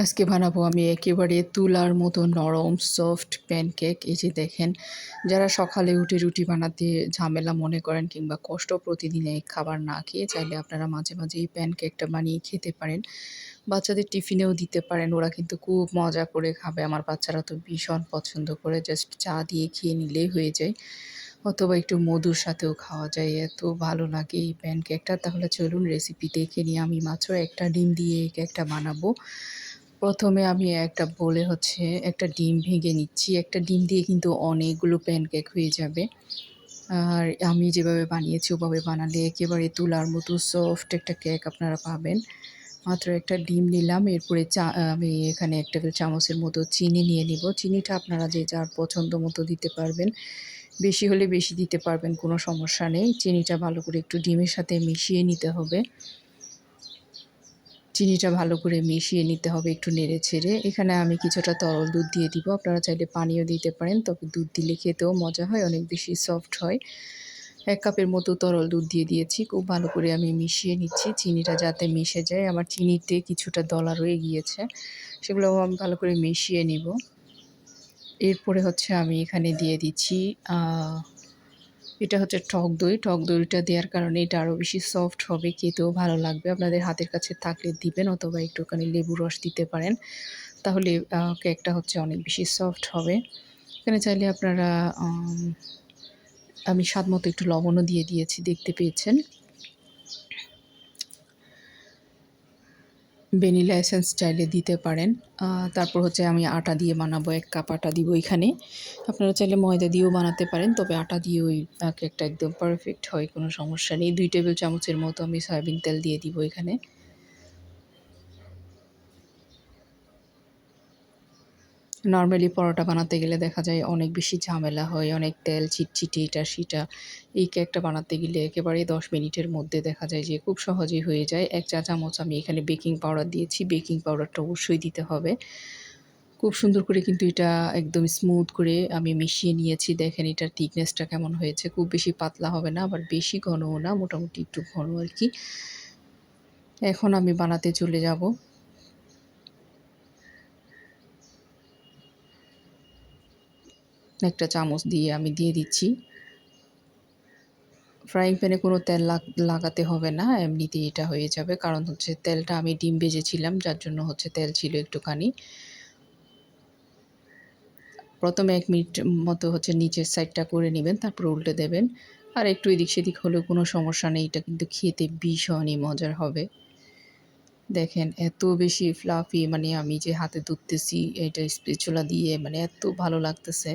আজকে বানাবো আমি একেবারে তুলার মতো নরম সফট প্যানকেক। এই যে দেখেন, যারা সকালে উঠে রুটি বানাতে ঝামেলা মনে করেন কিংবা কষ্ট প্রতিদিন এই খাবার না খেয়ে চাইলে আপনারা মাঝে মাঝে এই প্যানকেকটা বানিয়ে খেতে পারেন। বাচ্চাদের টিফিনেও দিতে পারেন, ওরা কিন্তু খুব মজা করে খাবে। আমার বাচ্চারা তো ভীষণ পছন্দ করে, জাস্ট চা দিয়ে খেয়ে নিলেই হয়ে যায়, অথবা একটু মধুর সাথেও খাওয়া যায়। এত ভালো লাগে এই প্যানকেকটা। তাহলে চলুন রেসিপি দেখে নিই। আমি মাত্র একটা ডিম দিয়ে এই কেকটা বানাবো। প্রথমে আমি একটা বোলে একটা ডিম ভেঙে নিচ্ছি। একটা ডিম দিয়ে কিন্তু অনেকগুলো প্যানকেক হয়ে যাবে। আর আমি যেভাবে বানিয়েছি ওভাবে বানালে একেবারে তুলার মতো সফট একটা কেক আপনারা পাবেন। মাত্র একটা ডিম নিলাম। এরপরে আমি এখানে ১ টেবিল চামচের মতো চিনি নিয়ে নিব। চিনিটা আপনারা যে যার পছন্দ মতো দিতে পারবেন। বেশি হলে বেশি দিতে পারবেন, কোনো সমস্যা নেই। চিনিটা ভালো করে একটু ডিমের সাথে মিশিয়ে নিতে হবে। চিনিটা ভালো করে মিশিয়ে নিতে হবে একটু নেড়ে-ছেড়ে। এখানে আমি কিছুটা তরল দুধ দিয়ে দিব। আপনারা চাইলে পানিও দিতে পারেন, তবে দুধ দিলে খেতেও মজা হয়, অনেক বেশি সফট হয়। ১ কাপের মতো তরল দুধ দিয়ে দিয়েছি। খুব ভালো করে আমি মিশিয়ে নিচ্ছি, চিনিটা যাতে মিশে যায়। আমার চিনিতে কিছুটা দলা রয়ে গিয়েছে, সেগুলোও আমি ভালো করে মিশিয়ে নিব। এরপরে আমি এখানে দিয়ে দিচ্ছি আ এটা টক দই। টক দইটা দেওয়ার কারণে এটা আরও বেশি সফট হবে, খেতেও ভালো লাগবে। আপনাদের হাতের কাছে থাকলে দিবেন, অথবা একটুখানি লেবুর রস দিতে পারেন। তাহলে কেকটা অনেক বেশি সফট হবে। এখানে চাইলে আপনারা আমি স্বাদমতো একটু লবণও দিয়ে দিয়েছি, দেখতে পেয়েছেন। ভ্যানিলা এসেন্স চাইলে দিতে পারেন। তারপর আমি আটা দিয়ে বানাবো। ১ কাপ আটা দিব এখানে। আপনারা চাইলে ময়দা দিয়েও বানাতে পারেন, তবে আটা দিয়ে ওই কেকটা একদম পারফেক্ট হয়, কোনো সমস্যা নেই। ২ টেবিল চামচের মতো আমি সয়াবিন তেল দিয়ে দিব এখানে। নরমালি পরোটা বানাতে গেলে দেখা যায় অনেক বেশি ঝামেলা হয়, অনেক তেল চিটচিটে এটা সেটা। এই কেকটা বানাতে গেলে একেবারেই ১০ মিনিটের মধ্যে দেখা যায় যে খুব সহজেই হয়ে যায়। ১ চা চামচ আমি এখানে বেকিং পাউডার দিয়েছি। বেকিং পাউডারটা অবশ্যই দিতে হবে। খুব সুন্দর করে কিন্তু এটা একদম স্মুথ করে আমি মিশিয়ে নিয়েছি। দেখেন এটার থিকনেসটা কেমন হয়েছে। খুব বেশি পাতলা হবে না, আবার বেশি ঘনও না, মোটামুটি একটু ঘন আরকি। এখন আমি বানাতে চলে যাব। একটা চামচ দিয়ে আমি দিয়ে দিচ্ছি। ফ্রাইং প্যানে কোনো তেল লাগাতে হবে না, এমনিতেই এটা হয়ে যাবে। কারণ তেলটা আমি ডিম ভেজেছিলাম, যার জন্য তেল ছিল একটুখানি। প্রথমে ১ মিনিট মতো নিচের সাইডটা করে নেবেন, তারপর উল্টে দেবেন। আর একটু এদিক সেদিক হলেও কোনো সমস্যা নেই, এটা কিন্তু খেতে ভীষণই মজার হবে। দেখেন এত বেশি ফ্লাফি, মানে আমি যে হাতে ধরতেছি এটা স্প্যাচুলা দিয়ে, মানে এত ভালো লাগতেছে।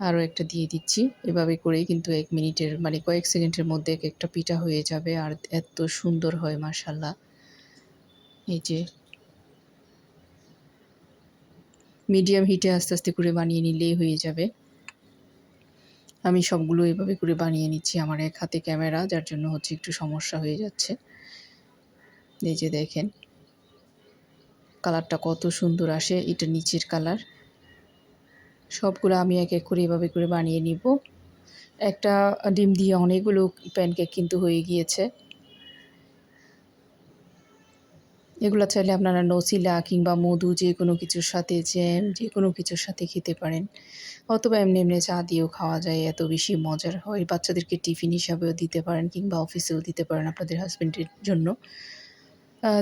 আরও একটা দিয়ে দিচ্ছি। এভাবে করেই কিন্তু ১ মিনিটের মানে কয়েক সেকেন্ডের মধ্যে একেকটা পিঠা হয়ে যাবে, আর এত সুন্দর হয় মাশাআল্লাহ। এই যে মিডিয়াম হিটে আস্তে আস্তে করে বানিয়ে নিলেই হয়ে যাবে। আমি সবগুলো এভাবে করে বানিয়ে নিচ্ছি। আমার এক হাতে ক্যামেরা, যার জন্য একটু সমস্যা হয়ে যাচ্ছে। এই যে দেখেন কালারটা কত সুন্দর আসে, এটা নিচের কালার। সবগুলো আমি এক এক করে এভাবে করে বানিয়ে নিব। একটা ডিম দিয়ে অনেকগুলো প্যানকেক কিন্তু হয়ে গিয়েছে। এগুলো চাইলে আপনারা নসিলা কিংবা মধু যেকোনো কিছুর সাথে, জ্যাম যেকোনো কিছুর সাথে খেতে পারেন, অথবা এমনি এমনি চা দিয়েও খাওয়া যায়, এত বেশি মজার হয়। বাচ্চাদেরকে টিফিন হিসাবেও দিতে পারেন কিংবা অফিসেও দিতে পারেন আপনাদের হাসব্যান্ডের জন্য।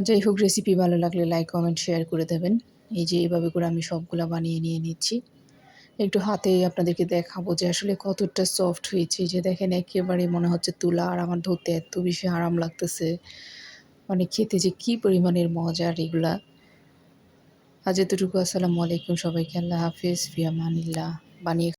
যাই হোক, রেসিপি ভালো লাগলে লাইক, কমেন্ট, শেয়ার করে দেবেন। এই যে এভাবে করে আমি সবগুলা বানিয়ে নিয়ে নিচ্ছি। একটু হাতে আপনাদেরকে দেখাবো যে আসলে কতটা সফট হয়েছে। এই যে দেখেন একেবারে মনে হচ্ছে তুলা, আর আমার ধরতে এত বেশি আরাম লাগতেছে। মানে খেতে যে কী পরিমাণের মজার এগুলা। আজ এতটুকু। আসসালামু আলাইকুম সবাইকে। আল্লাহ হাফেজ। ফি আমানিল্লাহ। বানিয়ে